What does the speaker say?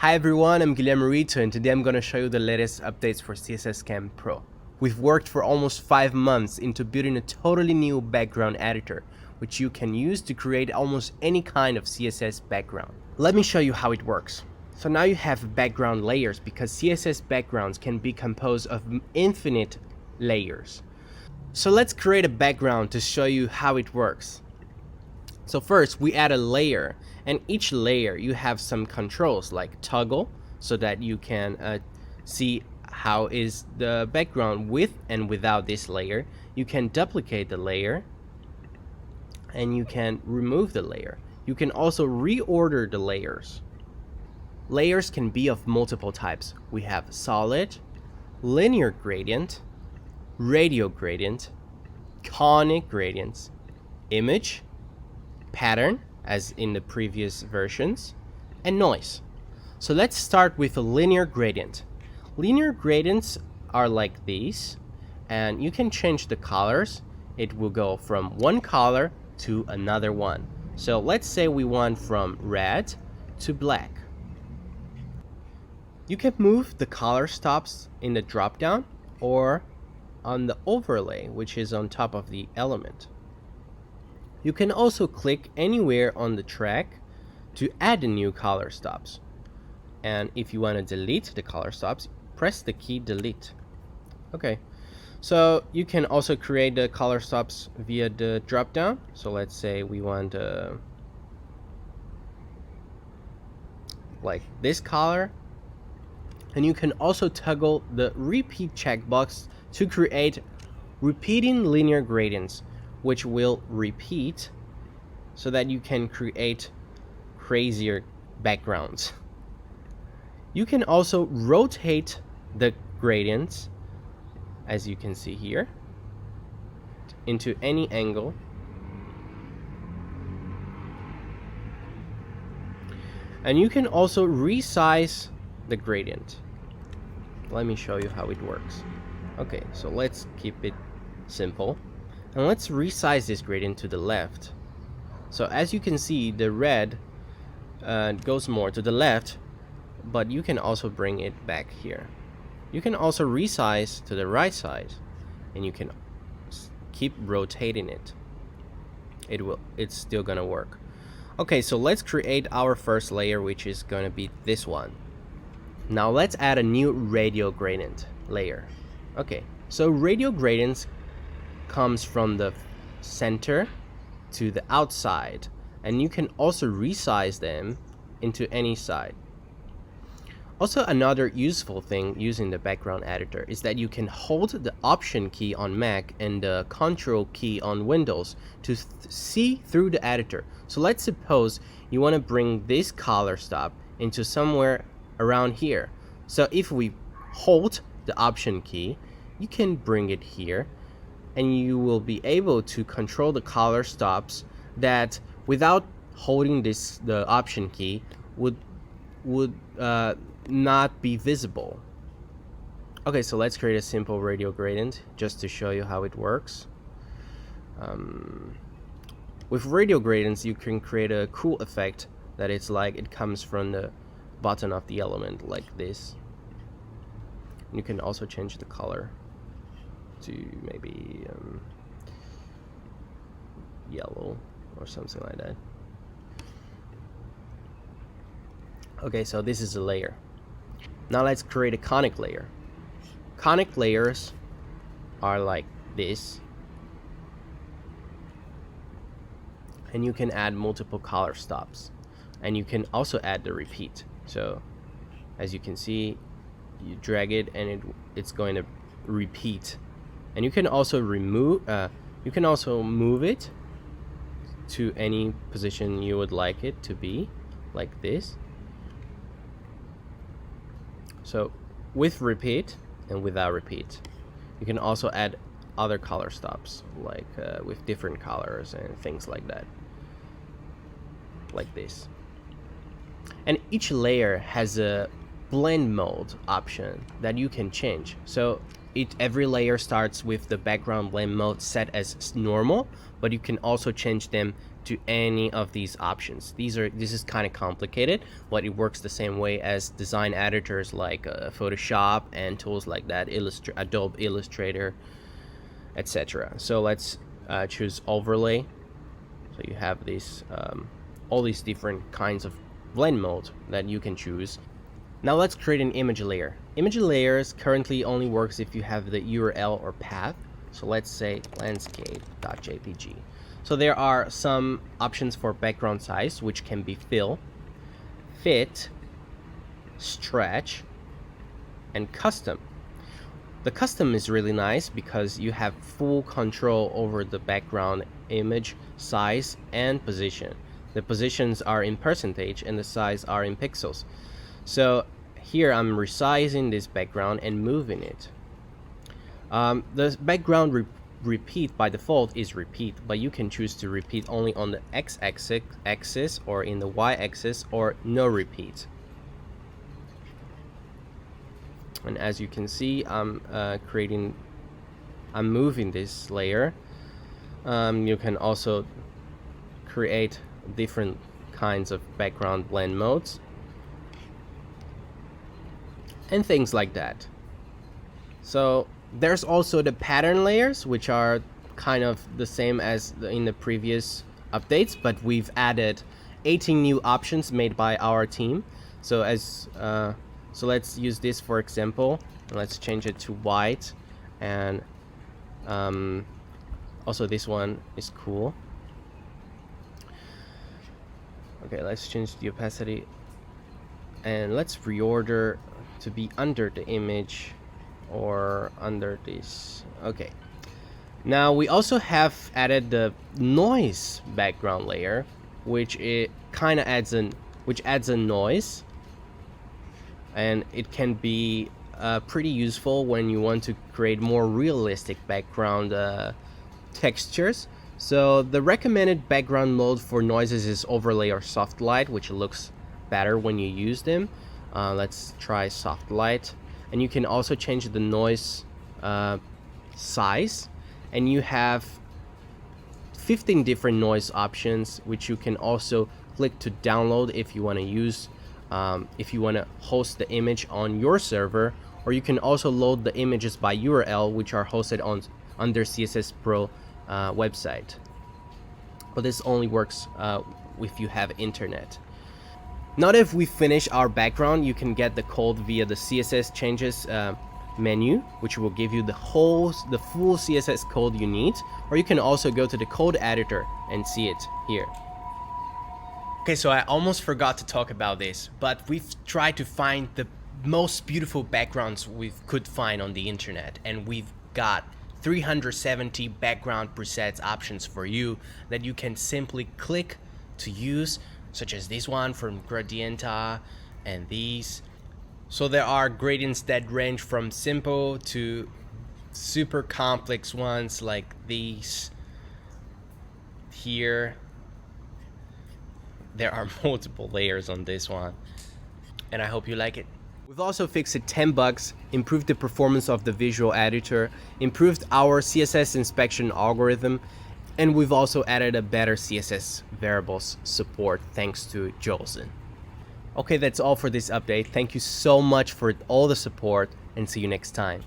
Hi everyone, I'm Guillermo Rito and today I'm going to show you the latest updates for CSS Cam Pro. We've worked for almost 5 months into building a totally new background editor, which you can use to create almost any kind of CSS background. Let me show you how it works. So now you have background layers because CSS backgrounds can be composed of infinite layers. So let's create a background to show you how it works. So first we add a layer, and each layer you have some controls like toggle so that you can see how is the background with and without this layer. You can duplicate the layer and you can remove the layer. You can also reorder the layers. Layers can be of multiple types. We have solid, linear gradient, radial gradient, conic gradients, image, pattern as in the previous versions, and noise. So let's start with a linear gradient. Linear gradients are like these, and you can change the colors. It will go from one color to another one. So let's say we want from red to black. You can move the color stops in the drop down or on the overlay, which is on top of the element. You can also click anywhere on the track to add the new color stops. And if you want to delete the color stops, press the key delete. Okay, so you can also create the color stops via the drop down. So let's say we want like this color. And you can also toggle the repeat checkbox to create repeating linear gradients, which will repeat so that you can create crazier backgrounds. You can also rotate the gradients, as you can see here, into any angle. And you can also resize the gradient. Let me show you how it works. Okay, so let's keep it simple. And let's resize this gradient to the left. So as you can see, the red goes more to the left, but you can also bring it back here. You can also resize to the right side, and you can keep rotating it. It's still gonna work. Okay, so let's create our first layer, which is gonna be this one. Now let's add a new radial gradient layer. Okay, so radial gradients comes from the center to the outside, and you can also resize them into any side. Also, another useful thing using the background editor is that you can hold the Option key on Mac and the Control key on Windows to see through the editor. So let's suppose you want to bring this color stop into somewhere around here. So if we hold the Option key, you can bring it here, and you will be able to control the color stops that without holding the Option key would not be visible. Okay, so let's create a simple radial gradient just to show you how it works. With radial gradients you can create a cool effect that it's like it comes from the bottom of the element like this. You can also change the color to maybe yellow or something like that. Okay, so this is a layer. Now let's create a conic layer. Conic layers are like this, and you can add multiple color stops, and you can also add the repeat. So as you can see, you drag it and it's going to repeat. And you can also move it to any position you would like it to be, like this. So with repeat and without repeat, you can also add other color stops, like with different colors and things like that, like this. And each layer has a blend mode option that you can change. So every layer starts with the background blend mode set as normal, but you can also change them to any of these options. This is kind of complicated, but it works the same way as design editors like Photoshop and tools like that, Adobe Illustrator, etc. So let's choose overlay. So you have these all these different kinds of blend mode that you can choose. Now let's create an image layer. Image layers currently only works if you have the URL or path. So let's say landscape.jpg. So there are some options for background size, which can be fill, fit, stretch, and custom. The custom is really nice because you have full control over the background image size and position. The positions are in percentage and the size are in pixels. So here I'm resizing this background and moving it. The background repeat by default is repeat, but you can choose to repeat only on the x-axis or in the y-axis, or no repeat. And as you can see, I'm moving this layer. You can also create different kinds of background blend modes and things like that. So there's also the pattern layers, which are kind of the same as in the previous updates, but we've added 18 new options made by our team. So so let's use this for example. Let's change it to white, and also this one is cool. Okay, let's change the opacity and let's reorder to be under the image or under this. Okay, now we also have added the noise background layer, which it kind of adds a noise, and it can be pretty useful when you want to create more realistic background textures. So the recommended background mode for noises is overlay or soft light, which looks better when you use them. Let's try soft light, and you can also change the noise size, and you have 15 different noise options, which you can also click to download if you want to use, if you want to host the image on your server, or you can also load the images by URL, which are hosted under CSS Pro website. But this only works if you have internet. Now that if we finish our background, you can get the code via the CSS changes menu, which will give you the full CSS code you need, or you can also go to the code editor and see it here. Okay, so I almost forgot to talk about this, but we've tried to find the most beautiful backgrounds we could find on the internet, and we've got 370 background presets options for you that you can simply click to use, such as this one from Gradienta and these. So there are gradients that range from simple to super complex ones like these here. There are multiple layers on this one, and I hope you like it. We've also fixed 10 bugs, improved the performance of the visual editor, improved our CSS inspection algorithm, and we've also added a better CSS variables support thanks to Jolson. Okay, that's all for this update. Thank you so much for all the support, and see you next time.